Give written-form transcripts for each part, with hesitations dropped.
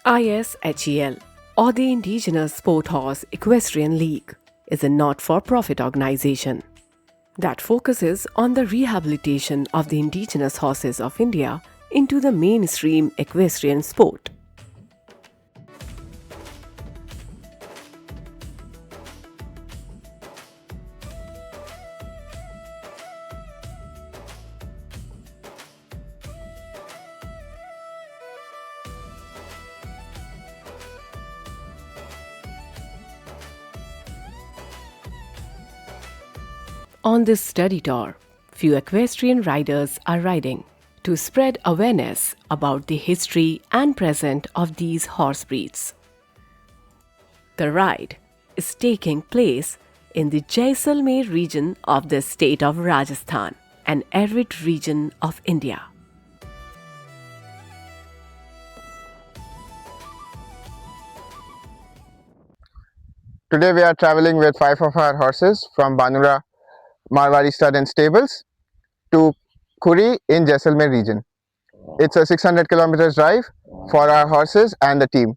ISHEL, or the Indigenous Sport Horse Equestrian League, is a not-for-profit organization that focuses on the rehabilitation of the indigenous horses of India into the mainstream equestrian sport. On this study tour, few equestrian riders are riding to spread awareness about the history and present of these horse breeds. The ride is taking place in the Jaisalmer region of the state of Rajasthan, an arid region of India. Today we are traveling with 5 of our horses from Banura Marwari Stud and Stables to Khuri in Jaisalmer region. It's a 600 kilometers drive for our horses and the team.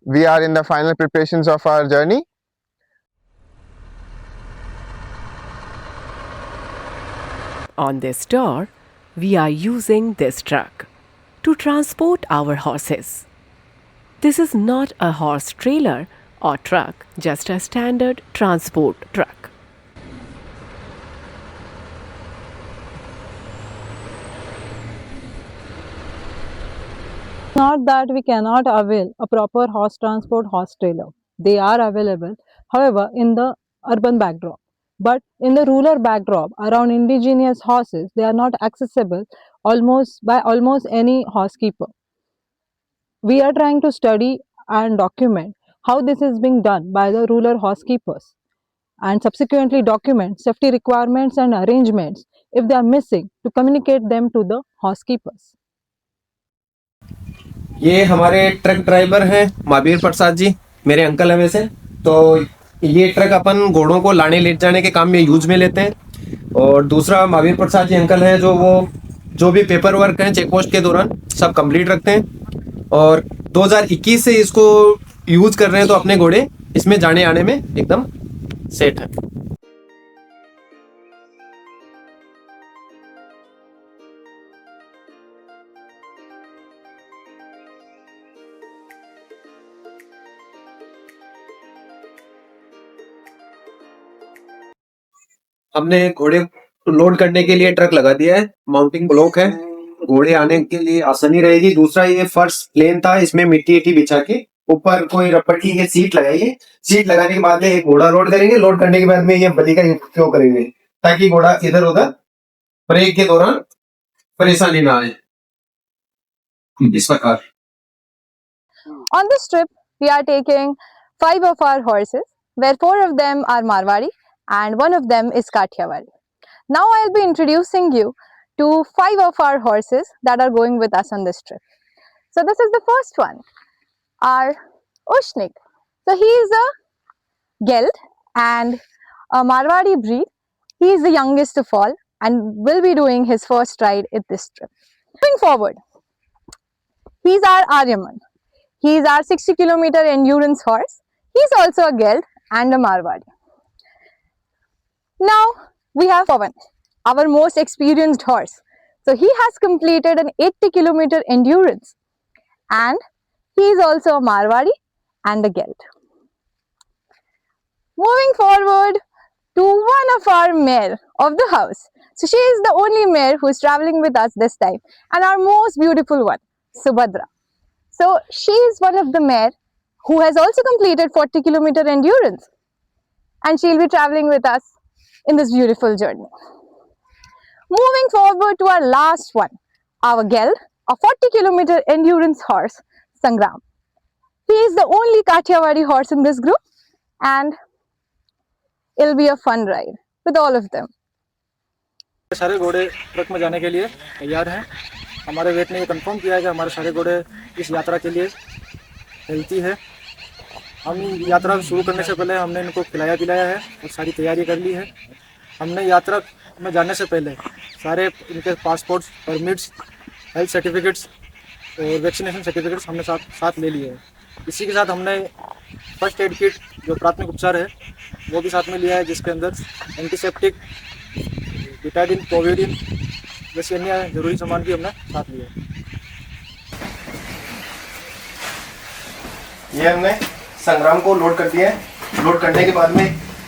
We are in the final preparations of our journey. On this tour, we are using this truck to transport our horses. This is not a horse trailer or truck, just a standard transport truck. Not that we cannot avail a proper horse transport horse trailer. They are available, however, in the urban backdrop. But in the rural backdrop around indigenous horses, they are not accessible by almost any horse keeper. We are trying to study and document how this is being done by the rural horse keepers and subsequently document safety requirements and arrangements if they are missing to communicate them to the horse keepers. ये हमारे truck driver हैं महावीर प्रसाद जी, मेरे uncle हैं वैसे। तो ये truck अपन घोड़ों को लाने ले जाने के काम में यूज में लेते हैं। और दूसरा महावीर प्रसाद जी अंकल हैं जो भी पेपर वर्क हैं चेक पोस्ट के दौरान सब कंप्लीट रखते हैं और 2021 से इसको यूज कर रहे हैं। तो अपने घोड़े इसमें जाने आने में एकदम सेट है। हमने घोड़े लोड करने के लिए ट्रक लगा दिया है, माउंटिंग ब्लॉक है, घोड़े आने के लिए आसानी रहेगी। दूसरा ये फर्श प्लेन था, इसमें मिट्टी बिछा के ऊपर कोई रबड़ की ये सीट लगाएंगे। सीट लगाने के बाद में एक घोड़ा लोड करेंगे, लोड करने के बाद में ये बली का उपयोग करेंगे ताकि घोड़ा इधर उधर ब्रेक के दौरान परेशानी ना आए। इस प्रकार On this trip, we are taking 5 of our horses, where 4 of them are Marwari and 1 of them is Kathiawadi. Now I'll be introducing you to 5 of our horses that are going with us on this trip. So this is the first one, our Ushnik. So he is a geld and a Marwari breed. He is the youngest of all and will be doing his first ride at this trip. Moving forward, he's our Aryaman. He is our 60-kilometer endurance horse. He's also a geld and a Marwari. Now we have Pawan, our most experienced horse. So he has completed an 80-kilometer endurance and he is also a Marwari and a geld. Moving forward to one of our mare of the house. So she is the only mare who is traveling with us this time and our most beautiful one, Subhadra. So she is one of the mare who has also completed 40-kilometer endurance and she will be traveling with us in this beautiful journey. Moving forward to our last one, our geld, a 40-kilometer endurance horse, Sangram. He is the only Kathiawadi horse in this group and it'll be a fun ride with all of them. सारे घोड़े truck में जाने के लिए तैयार हैं। हमारे wait ने ये कंफर्म किया है कि हमारे सारे घोड़े इस यात्रा के लिए हेल्थी है। हम यात्रा शुरू करने से पहले हमने इनको खिलाया पिलाया है और सारी तैयारी कर ली है। हमने यात्रा में जाने से पहले सारे इनके पासपोर्ट्स, परमिट्स, हेल्थ सर्टिफिकेट्स और वैक्सीनेशन सर्टिफिकेट्स हमने साथ ले लिए हैं। इसी के साथ हमने फर्स्ट एड किट जो प्राथमिक उपचार है वो भी साथ में लिया है, जिसके अंदर एंटीसेप्टिक, बिटाडिन, कोविडिन जैसे अन्य जरूरी सामान भी हमने साथ लिए हैं। ये हमने संग्राम को लोड कर दिया है। लोड करने के बाद में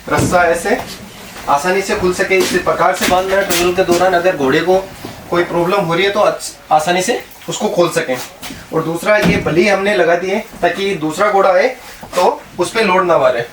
रस्सा ऐसे आसानी से खुल सके, इस प्रकार से बांधना है ट्रेवल के दौरान। अगर घोड़े को कोई प्रॉब्लम हो रही है तो आसानी से उसको खोल सकें। और दूसरा ये बली हमने लगा दी है ताकि दूसरा घोड़ा आए तो उस पर लोड ना मारे।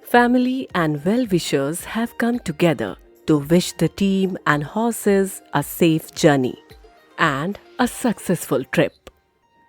Family and well-wishers have come together to wish the team and horses a safe journey and a successful trip.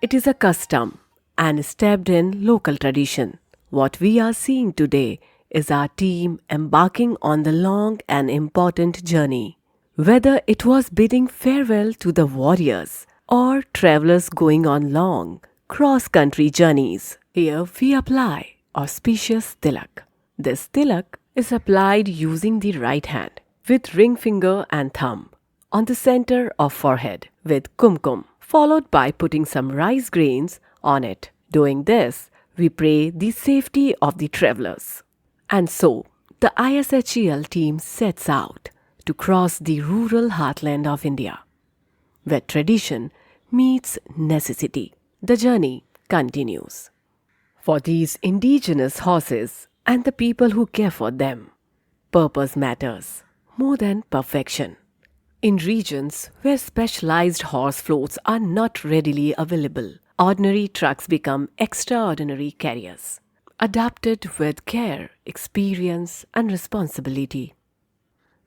It is a custom and steeped in local tradition. What we are seeing today is our team embarking on the long and important journey. Whether it was bidding farewell to the warriors or travelers going on long cross-country journeys, here we apply auspicious tilak. This tilak is applied using the right hand with ring finger and thumb on the center of forehead with kumkum, followed by putting some rice grains on it. Doing this, we pray the safety of the travelers. And so, the ISHEL team sets out to cross the rural heartland of India, where tradition meets necessity. The journey continues. For these indigenous horses and the people who care for them, purpose matters more than perfection. In regions where specialized horse floats are not readily available, ordinary trucks become extraordinary carriers, adapted with care, experience, and responsibility.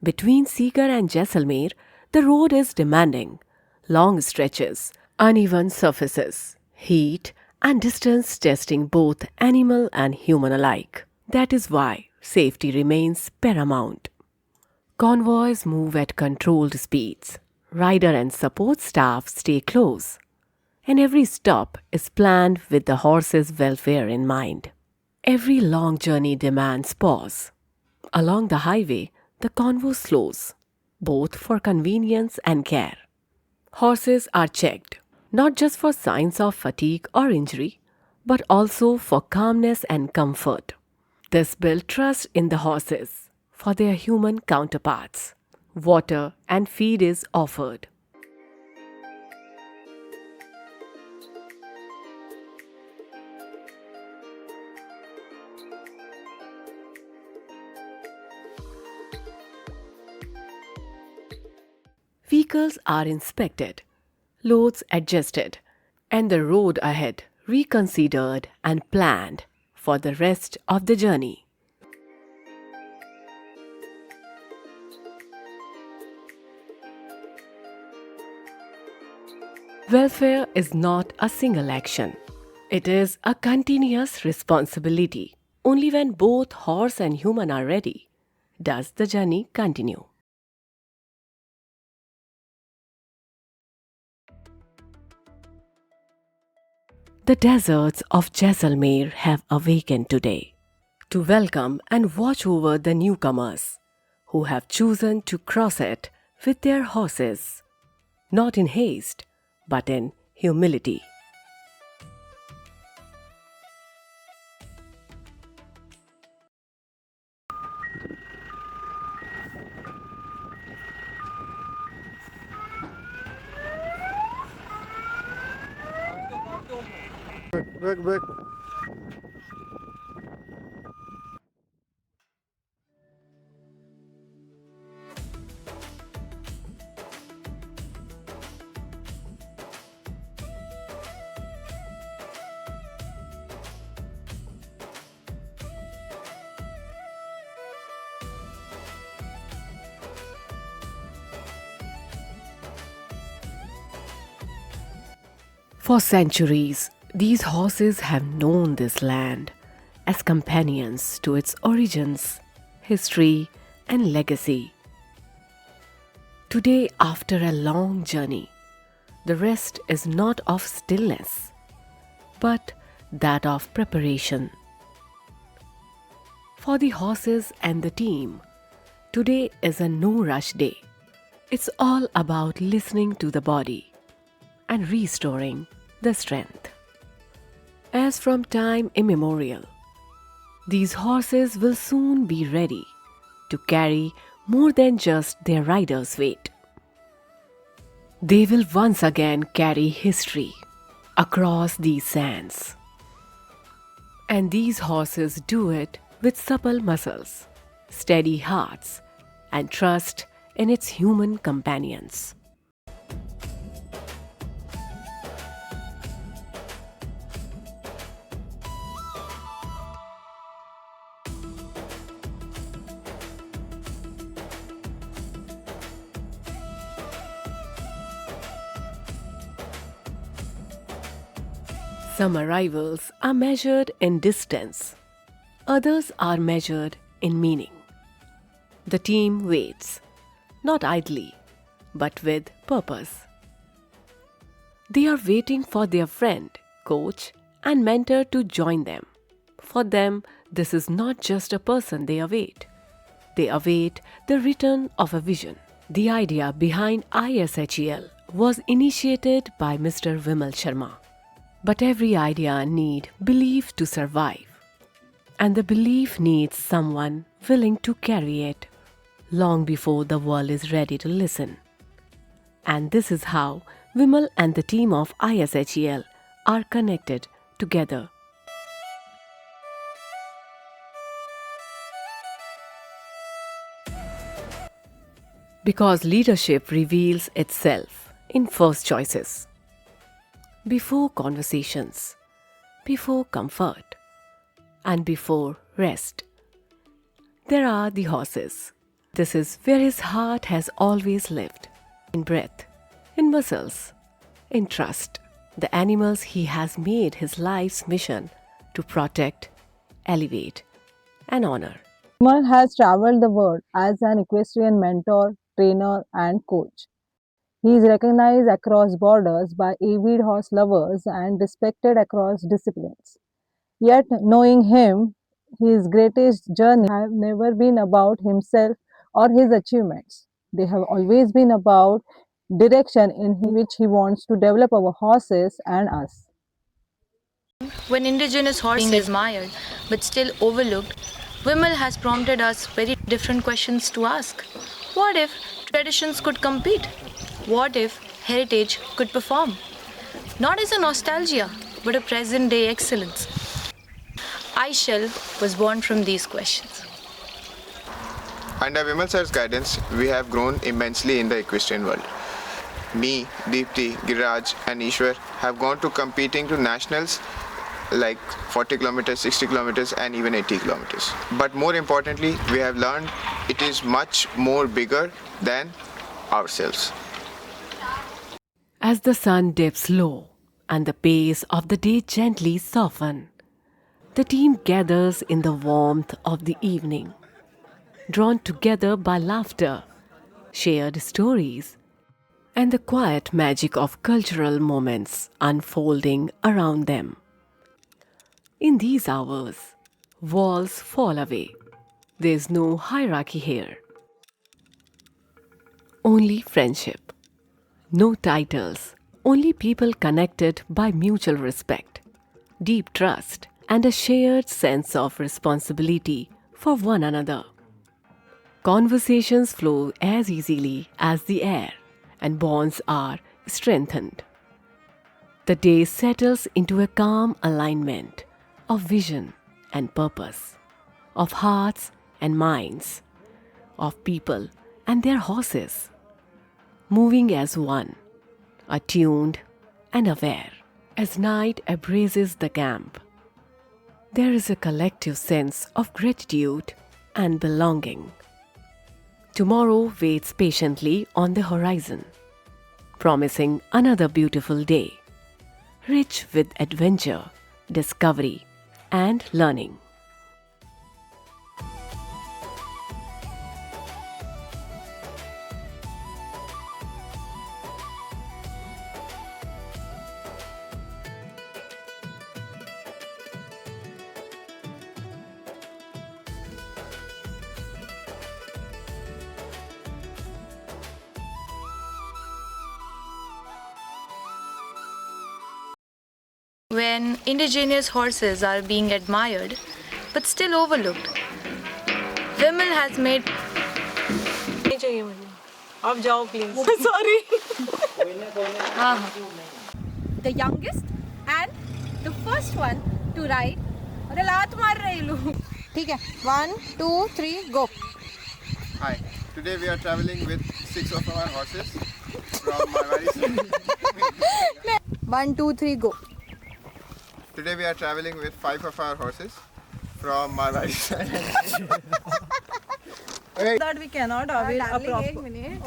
Between Sikar and Jaisalmer, the road is demanding. Long stretches, uneven surfaces, heat, and distance testing both animal and human alike. That is why safety remains paramount. Convoys move at controlled speeds. Rider and support staff stay close. And every stop is planned with the horse's welfare in mind. Every long journey demands pause. Along the highway, the convoy slows, both for convenience and care. Horses are checked, not just for signs of fatigue or injury, but also for calmness and comfort. This builds trust in the horses for their human counterparts. Water and feed is offered. Vehicles are inspected, loads adjusted, and the road ahead reconsidered, and planned for the rest of the journey. Welfare is not a single action. It is a continuous responsibility. Only when both horse and human are ready does the journey continue. The deserts of Jaisalmer have awakened today to welcome and watch over the newcomers who have chosen to cross it with their horses, not in haste, but in humility. Back. For centuries, these horses have known this land as companions to its origins, history, and legacy. Today, after a long journey, the rest is not of stillness, but that of preparation. For the horses and the team, today is a no-rush day. It's all about listening to the body and restoring the strength. As from time immemorial, these horses will soon be ready to carry more than just their rider's weight. They will once again carry history across these sands. And these horses do it with supple muscles, steady hearts, and trust in its human companions. Some arrivals are measured in distance, others are measured in meaning. The team waits, not idly, but with purpose. They are waiting for their friend, coach, and mentor to join them. For them, this is not just a person they await. They await the return of a vision. The idea behind ISHEL was initiated by Mr. Vimal Sharma. But every idea needs belief to survive. And the belief needs someone willing to carry it long before the world is ready to listen. And this is how Vimal and the team of ISHEL are connected together. Because leadership reveals itself in first choices. Before conversations, before comfort, and before rest. There are the horses. This is where his heart has always lived, in breath, in muscles, in trust. The animals he has made his life's mission to protect, elevate, and honor. Vimal has traveled the world as an equestrian mentor, trainer, and coach. He is recognized across borders by avid horse lovers and respected across disciplines. Yet, knowing him, his greatest journey have never been about himself or his achievements. They have always been about direction in which he wants to develop our horses and us. When indigenous horses being admired but still overlooked, Vimal has prompted us very different questions to ask. What if traditions could compete? What if heritage could perform? Not as a nostalgia, but a present-day excellence. ISHEL was born from these questions. Under Vimal sir's guidance, we have grown immensely in the equestrian world. me, Deepti, Giraj, and Ishwar have gone to competing to nationals like 40 kilometers, 60 kilometers, and even 80 kilometers. But more importantly, we have learned it is much more bigger than ourselves. As the sun dips low and the pace of the day gently softens, the team gathers in the warmth of the evening, drawn together by laughter, shared stories, and the quiet magic of cultural moments unfolding around them. In these hours, walls fall away. There is no hierarchy here. Only friendship. No titles. Only people connected by mutual respect, deep trust, and a shared sense of responsibility for one another. Conversations flow as easily as the air, and bonds are strengthened. The day settles into a calm alignment of vision and purpose, of hearts and minds, of people and their horses, moving as one, attuned and aware. As night embraces the camp, there is a collective sense of gratitude and belonging. Tomorrow waits patiently on the horizon, promising another beautiful day, rich with adventure, discovery, and learning. When indigenous horses are being admired but still overlooked, Vimal has made नहीं चाहिए मुझे आप जाओ please sorry The youngest and the first one to ride. अरे लात मार रहे लोग. ठीक है. 1, 2, 3, go. Hi, today we are traveling with 6 of our horses from Marwari. 1, 2, 3, go. Today we are traveling with 5 of our horses from Marwari. that we cannot avail a Darling, proper एक minute.